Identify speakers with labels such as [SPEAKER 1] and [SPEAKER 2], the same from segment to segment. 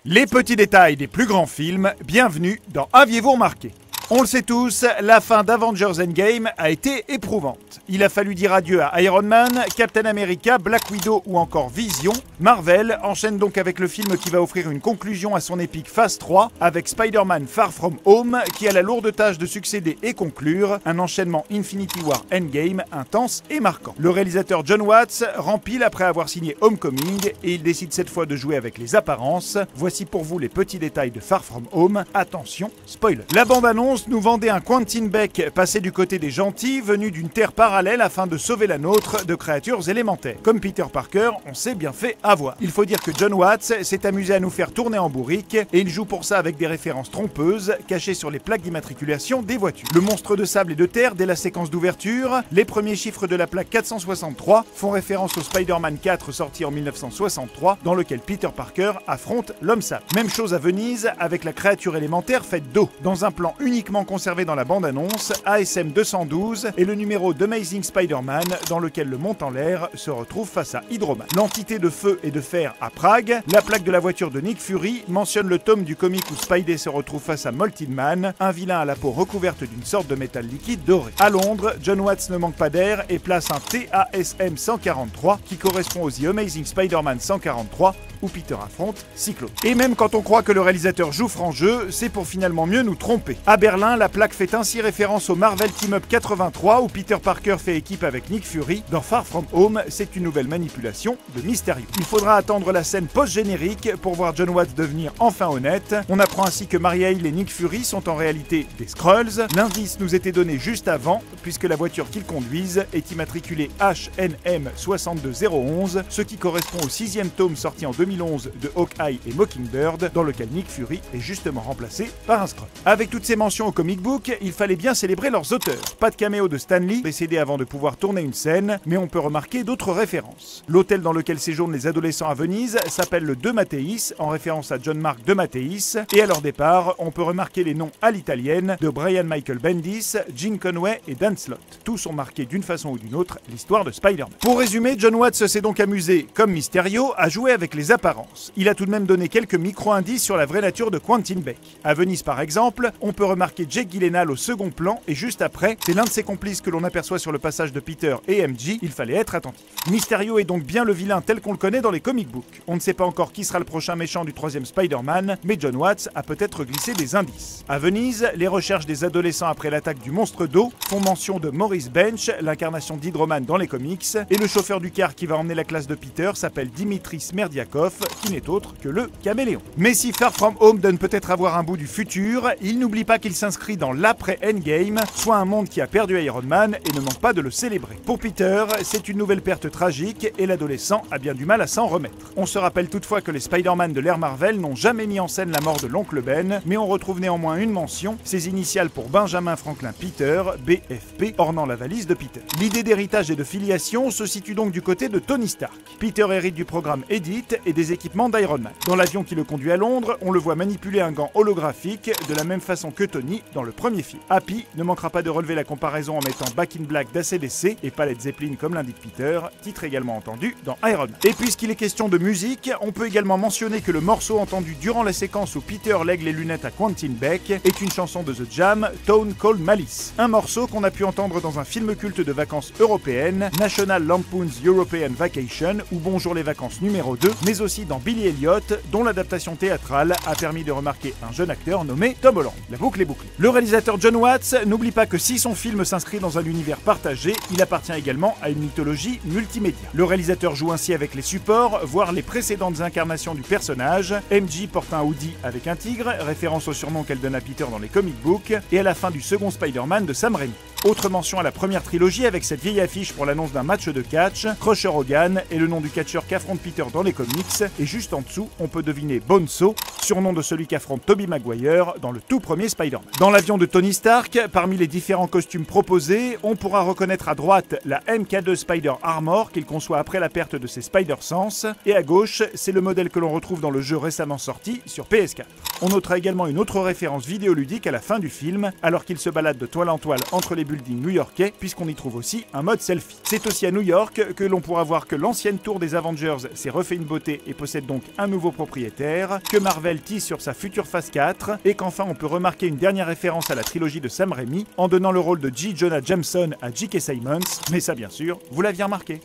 [SPEAKER 1] Les petits détails des plus grands films, bienvenue dans Aviez-vous remarqué? On le sait tous, la fin d'Avengers Endgame a été éprouvante. Il a fallu dire adieu à Iron Man, Captain America, Black Widow ou encore Vision. Marvel enchaîne donc avec le film qui va offrir une conclusion à son épique Phase 3 avec Spider-Man Far From Home qui a la lourde tâche de succéder et conclure un enchaînement Infinity War Endgame intense et marquant. Le réalisateur Jon Watts rempile après avoir signé Homecoming et il décide cette fois de jouer avec les apparences. Voici pour vous les petits détails de Far From Home. Attention, spoiler. La bande-annonce nous vendait un Quentin Beck passé du côté des gentils, venu d'une terre parallèle afin de sauver la nôtre de créatures élémentaires. Comme Peter Parker, on s'est bien fait avoir. Il faut dire que Jon Watts s'est amusé à nous faire tourner en bourrique et il joue pour ça avec des références trompeuses cachées sur les plaques d'immatriculation des voitures. Le monstre de sable et de terre dès la séquence d'ouverture, les premiers chiffres de la plaque 463 font référence au Spider-Man 4 sorti en 1963 dans lequel Peter Parker affronte l'homme sable. Même chose à Venise avec la créature élémentaire faite d'eau. Dans un plan uniquement conservé dans la bande-annonce, ASM 212 est le numéro d'Amazing Spider-Man dans lequel le Mont en l'air se retrouve face à Hydro-Man. L'entité de feu et de fer à Prague, la plaque de la voiture de Nick Fury mentionne le tome du comic où Spidey se retrouve face à Molten Man, un vilain à la peau recouverte d'une sorte de métal liquide doré. À Londres, Jon Watts ne manque pas d'air et place un TASM 143 qui correspond aux The Amazing Spider-Man 143 où Peter affronte Cyclope. Et même quand on croit que le réalisateur joue franc jeu, c'est pour finalement mieux nous tromper. À Berlin, la plaque fait ainsi référence au Marvel Team Up 83 où Peter Parker fait équipe avec Nick Fury. Dans Far From Home, c'est une nouvelle manipulation de Mysterio. Il faudra attendre la scène post-générique pour voir Jon Watts devenir enfin honnête. On apprend ainsi que Maria Hill et Nick Fury sont en réalité des Skrulls. L'indice nous était donné juste avant, puisque la voiture qu'ils conduisent est immatriculée HNM 62011, ce qui correspond au 6e tome sorti en 2011 de Hawkeye et Mockingbird, dans lequel Nick Fury est justement remplacé par un Skrull. Avec toutes ces mentions au comic book, il fallait bien célébrer leurs auteurs. Pas de caméo de Stan Lee, décédé avant de pouvoir tourner une scène, mais on peut remarquer d'autres références. L'hôtel dans lequel séjournent les adolescents à Venise s'appelle le De Matteis, en référence à John Mark de Matteis, et à leur départ, on peut remarquer les noms à l'italienne de Brian Michael Bendis, Gene Conway et Dan Slott. Tous ont marqué d'une façon ou d'une autre l'histoire de Spider-Man. Pour résumer, Jon Watts s'est donc amusé, comme Mysterio, à jouer avec les apparences. Il a tout de même donné quelques micro-indices sur la vraie nature de Quentin Beck. À Venise par exemple, on peut remarquer Jake Gyllenhaal au second plan et juste après, c'est l'un de ses complices que l'on aperçoit sur le passage de Peter et MJ, il fallait être attentif. Mysterio est donc bien le vilain tel qu'on le connaît dans les comic books. On ne sait pas encore qui sera le prochain méchant du 3e Spider-Man, mais Jon Watts a peut-être glissé des indices. À Venise, les recherches des adolescents après l'attaque du monstre d'eau font mention de Maurice Bench, l'incarnation d'Hydro-Man dans les comics, et le chauffeur du car qui va emmener la classe de Peter s'appelle Dimitri Smerdiakov, qui n'est autre que le caméléon. Mais si Far From Home donne peut-être avoir un bout du futur, il n'oublie pas qu'il s'inscrit dans l'après-Endgame, soit un monde qui a perdu Iron Man et ne manque pas de le célébrer. Pour Peter, c'est une nouvelle perte tragique et l'adolescent a bien du mal à s'en remettre. On se rappelle toutefois que les Spider-Man de l'ère Marvel n'ont jamais mis en scène la mort de l'oncle Ben, mais on retrouve néanmoins une mention, ses initiales pour Benjamin Franklin Peter, BFP, ornant la valise de Peter. L'idée d'héritage et de filiation se situe donc du côté de Tony Stark. Peter hérite du programme Edith et des équipements d'Iron Man. Dans l'avion qui le conduit à Londres, on le voit manipuler un gant holographique de la même façon que Tony dans le premier film. Happy ne manquera pas de relever la comparaison en mettant Back in Black d'ACDC et pas Led Zeppelin comme l'indique Peter, titre également entendu dans Iron Man. Et puisqu'il est question de musique, on peut également mentionner que le morceau entendu durant la séquence où Peter lègue les lunettes à Quentin Beck est une chanson de The Jam, Town Called Malice. Un morceau qu'on a pu entendre dans un film culte de vacances européennes, National Lampoon's European Vacation ou Bonjour les vacances numéro 2, mais aussi dans Billy Elliot, dont l'adaptation théâtrale a permis de remarquer un jeune acteur nommé Tom Holland. La boucle est bouclée. Le réalisateur Jon Watts n'oublie pas que si son film s'inscrit dans un univers partagé, il appartient également à une mythologie multimédia. Le réalisateur joue ainsi avec les supports, voire les précédentes incarnations du personnage. MJ porte un hoodie avec un tigre, référence au surnom qu'elle donne à Peter dans les comic books, et à la fin du second Spider-Man de Sam Raimi. Autre mention à la première trilogie avec cette vieille affiche pour l'annonce d'un match de catch, Crusher Hogan est le nom du catcheur qu'affronte Peter dans les comics, et juste en dessous, on peut deviner Bonzo, surnom de celui qu'affronte Tobey Maguire dans le tout premier Spider-Man. Dans l'avion de Tony Stark, parmi les différents costumes proposés, on pourra reconnaître à droite la MK2 Spider Armor qu'il conçoit après la perte de ses Spider-Sense, et à gauche, c'est le modèle que l'on retrouve dans le jeu récemment sorti sur PS4. On notera également une autre référence vidéoludique à la fin du film, alors qu'il se balade de toile en toile entre les buildings new-yorkais, puisqu'on y trouve aussi un mode selfie. C'est aussi à New York que l'on pourra voir que l'ancienne tour des Avengers s'est refait une beauté et possède donc un nouveau propriétaire, que Marvel tease sur sa future phase 4, et qu'enfin on peut remarquer une dernière référence à la trilogie de Sam Raimi, en donnant le rôle de J. Jonah Jameson à J.K. Simmons, mais ça bien sûr, vous l'aviez remarqué.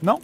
[SPEAKER 1] Non ?